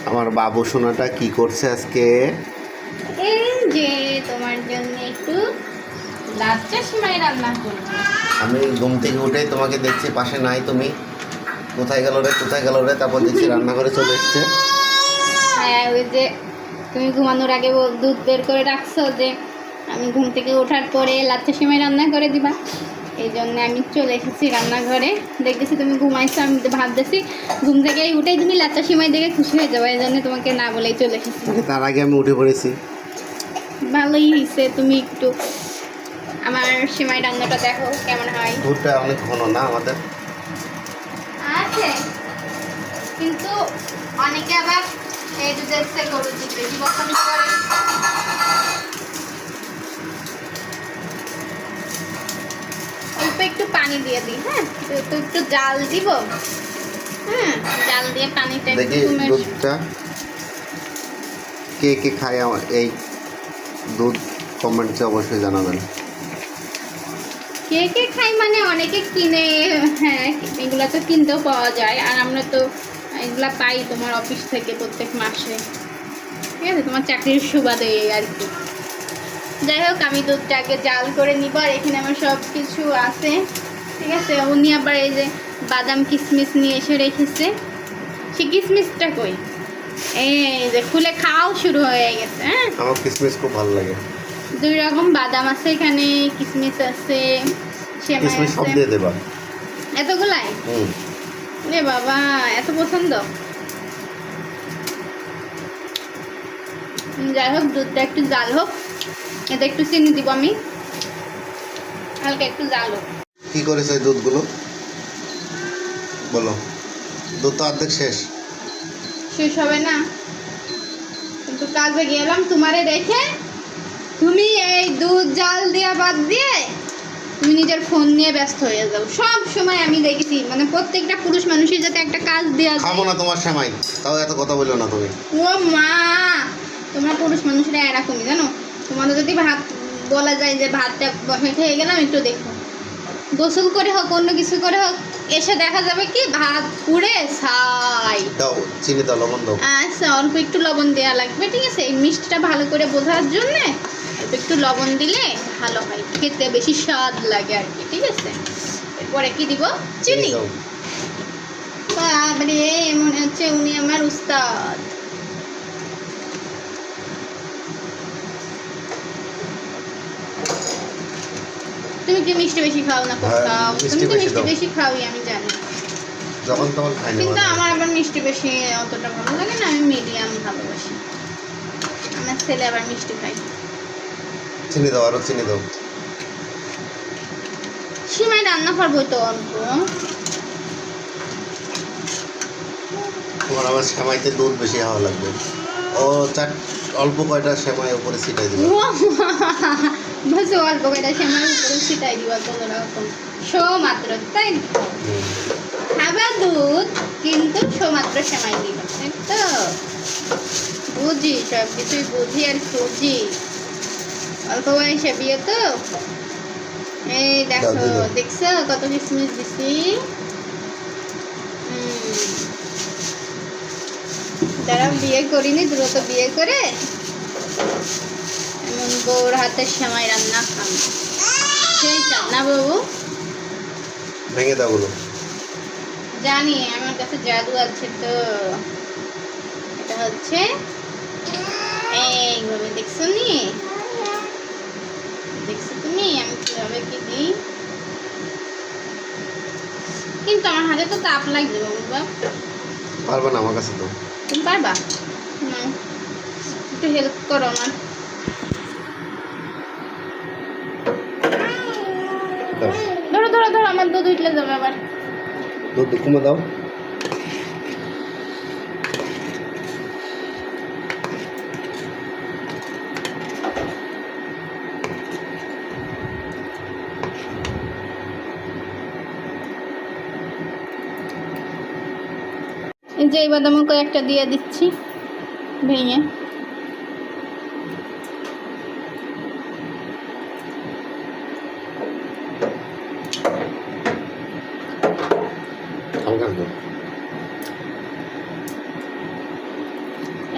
আমার বাবু সোনাটা কি করছে আজকে? এই যে তোমার জন্য একটু লাচ্চা সিমাই রান্না করবো। আমি ঘুম থেকে উঠে তোমাকে দেখছি পাশে নাই, তুমি কোথায় গেল রে কোথায় গেল রে, তারপর দেখছি রান্নাঘরে চলে এসছে। হ্যাঁ, ওই যে তুমি ঘুমানোর আগে দুধ বের করে রাখছো যে আমি ঘুম থেকে ওঠার পরে লাচ্চা সিমাই রান্না করে দিবা, এই জন্য আমি চলে এসেছি রান্নাঘরে। দেখতেছি তুমি ঘুমাইছো, আমি ভাবতেছি ঘুম থেকে উঠেই তুমি লাচ্চা সিমাই দেখে খুশি হয়ে যাবে, এই জন্য তোমাকে না বলেই চলে এসেছি। তার আগে আমি উঠে পড়েছি। ভালোই হয়েছে, তুমি একটু আমার সিমাই রান্নাটা দেখো কেমন হয়। দুধটা অনেক ঘন না আমাদের? আছে, কিন্তু অনেকে আবার এই দুধের চেয়ে গরুর দুধ বেশি পছন্দ করে। অল্প একটু পানি দিয়ে দিই, হ্যাঁ তো একটু জাল দিব। হ্যাঁ, জাল দিয়ে পানিটা একটু দেখি দুধটা কে কে খায় আমার এই দুধ, কমেন্টসে অবশ্যই জানাবেন। কে কে খাই মানে অনেকে কিনে, হ্যাঁ এগুলা তো কিনতেও পাওয়া যায়, আর আমরা তো এগুলা পাই তোমার অফিস থেকে প্রত্যেক মাসে, ঠিক আছে, তোমার চাকরির সুবাদে আর কি। যাই হোক, আমি দুধটাকে জাল করে নিব, আর এখানে আমার সব কিছু আছে, ঠিক আছে। উনি আবার এই যে বাদাম কিশমিশ নিয়ে এসে রেখেছে, সে কিশমিশটা কই, এই যে খুলে খাওয়াও শুরু হয়ে গেছে। হ্যাঁ, আমার কিশমিশ খুব ভালো লাগে। 2 রকম বাদাম আছে এখানে, কিশমিশ আছে, সেমাই কিশমিশ সব আছে। দিয়ে দেবা? এতগুলাই? রে বাবা, এত পছন্দ। যাই হোক, দুধটা একটু জাল হোক, এতে একটু চিনি দিব আমি, হালকা একটু জাল হোক। কি করেছে এই দুধগুলো বলো? দুধ তো অর্ধেক শেষ। শেষ হবে না, কিন্তু কাজে গেলাম তোমারে রেখে, তুমি এই দুধ জাল দেওয়া বাদ দিয়ে তুমি নিজের ফোন নিয়ে ব্যস্ত হয়ে যাও সব সময়। আমি দেখেছি মানে প্রত্যেকটা পুরুষ মানুষের যাতে একটা কাজ দেওয়া যায়। খাবো না তোমার সেমাই, তাও এত কথা বললো না তুমি। ও মা, তোমরা পুরুষ মানুষরা এরকমই জানো। তোমাদের যদি ভাত বলা যায় যে ভাতটা বসাইতে হয়ে গেলাম, একটু দেখো, গোসল করে হোক অন্য কিছু করে হোক, এসে দেখা যাবে কি ভাত পুড়ে ছাই। দাও চিনি দাও, লবণ দাও। আচ্ছা, অল্প একটু লবণ দেওয়া লাগবে, ঠিক আছে, এই মিষ্টিটা ভালো করে বোঝার জন্যে অল্প একটু লবণ দিলে ভালো হয়, খেতে বেশি স্বাদ লাগে আর কি, ঠিক আছে। এরপরে কি দিব? চিনি। দাও। বাবারে, মনে হচ্ছে উনি আমার উস্তাদ। তুমি কি মিষ্টি বেশি খাও না কম হ্যাঁ, খাও? মিষ্টি তুমি তো বেশি মিষ্টি দাও। বেশি খাওই আমি জানি, যখন তখন খাই না, কিন্তু আমার আবার মিষ্টি বেশি অতটা ভালো লাগে না, আমি মিডিয়াম ভালোবাসি। আমার ছেলে আবার মিষ্টি খাই। চিনি দাও, আরো চিনি দাও। সিমাই রান্না করবো তো অল্প। তোমার আবার সেমাইতে দুধ বেশি হওয়া লাগবে। ও অল্প কয়টা সেমাই উপরে ছিটাই দিবে। বসে অল্প কয়টা সিমাই উপরে ছিটাই দিবা কোনো রকম, শো মাত্র, তাই খাবার দুধ কিন্তু শো মাত্র সেমাই দিবা, তাই তো? বুঝি, সব কিছুই বুঝি আর খুঁজি, অল্প বয়সে বিয়ে তো। এই দেখো, দেখছো কত কিসমিস দিছি। যারা বিয়ে করিনি দ্রুত বিয়ে করে এমন বউর হাতের সেমাই রান্না খান, সেই চান না বাবু? ভেঙে দাও গুলো। জানি আমার কাছে জাদু আছে তো। এটা হচ্ছে এইভাবে, দেখছো নি? দেখছো তুমি আমি কিভাবে কি দিই? কিন্তু আমার হাতে তো তাপ লাগবে বাবু। পারবে না আমার কাছে তো। তুমি পারবা না? একটু হেল্প করো আমার। দাও। ধরো ধরো ধরো, আমার দুধ উঠলে যাবে আবার। দুধ কমে দাও। এই যে এই বাদামও কয়েকটা দিয়ে দিচ্ছি ভেঙে।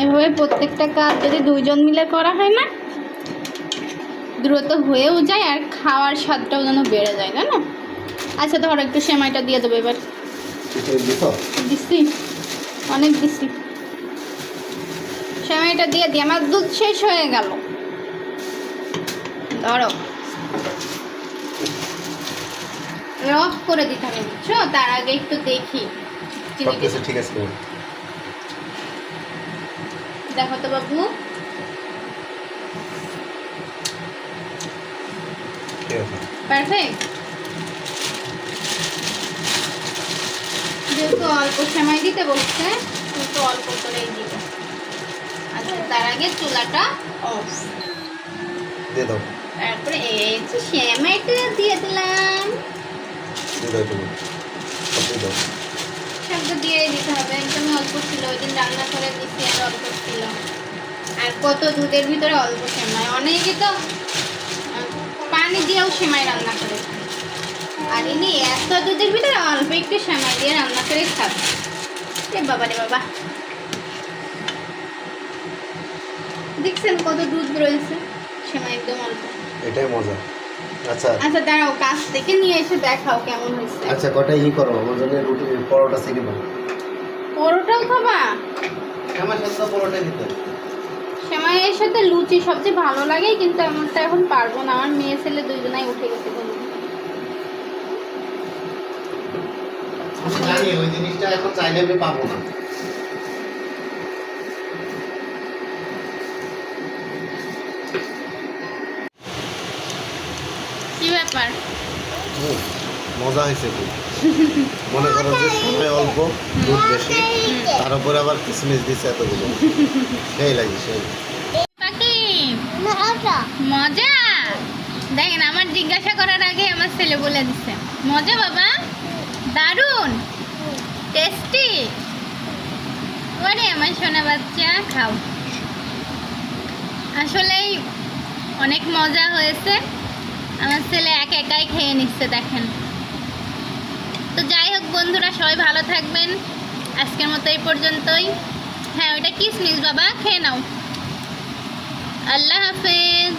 এভাবে প্রত্যেকটা কাজ যদি দুইজন মিলে করা হয় না, দ্রুত হয়েও যায় আর খাওয়ার স্বাদটাও যেন বেড়ে যায়, তাই না? আচ্ছা ধরো একটু সেমাইটা দিয়ে দেবো এবার। দিচ্ছি, অনেক দিচ্ছি। সেমাইটা দিয়ে দিই, আমার দুধ শেষ হয়ে গেল। ধরো অফ করে দিতে হবে, বুঝছো? তার আগে একটু দেখি চিনিটা। ঠিক আছে, দেখো তো বাবু, পারফেক্ট। যেহেতু অল্প সময় দিতে বলছে, কিন্তু অল্প করেই দিব। আচ্ছা তার আগে চুলাটা অফ দিয়ে দাও, তারপরে এই যে সেমাইটা দিয়ে দিলাম। সব তো দিয়ে দিতে হবে, একদমই অল্প ছিল, ওই দিন রান্না করে দিচ্ছি আর অল্প ছিল। আর কত দুধের ভিতরে অল্প সেমাই, অনেকে তো পানি দিয়েও সেমাই রান্না করে খায়। আর ইনি এত দুধের ভিতরে অল্প একটু সেমাই দিয়ে রান্না করে খাবে। এ বাবা রে বাবা, দেখছেন কত দুধ রয়েছে, সেমাই একদম অল্প। এটাই মজা। আচ্ছা আচ্ছা দাঁড়াও, কাছ থেকে নিয়ে এসে দেখাও কেমন হয়েছে। আচ্ছা, কটা করো আমার জন্য, রুটি পরোটা শিখে দাও। পরোটাও খাবা? আমার সাথে পরোটা দিতে। সেমাইয়ের সাথে লুচি সবচেয়ে ভালো লাগে, কিন্তু আমার তো এখন পারবো না, আমার মেয়ে ছেলে দুইজনাই উঠে গেছে ঘুম থেকে। আমি জানি ওই জিনিসটা এখন চাইলে আমি পাবো না। কি ব্যাপার? মজা হয়েছে খুব। মনে করো যে সময় অল্প, দুধ বেশি, তার উপরে আবার কিসমিস দিচ্ছে এতগুলো, সেই লাগে সেই। পাখি মজা, দেখেন আমার জিজ্ঞাসা করার আগে আমার ছেলে বলে দিচ্ছে মজা বাবা, দারুণ টেস্টি। ওরে আমার সোনা বাচ্চা, খাও। আসলেই অনেক মজা হয়েছে, আমার ছেলে একাই খেয়ে নিচ্ছে দেখেন। তো যাই হোক বন্ধুরা, সবাই ভালো থাকবেন, আজকের মতো এই পর্যন্তই। হ্যাঁ ওইটা কিসমিস বাবা, খেয়ে নাও। আল্লাহ হাফেজ।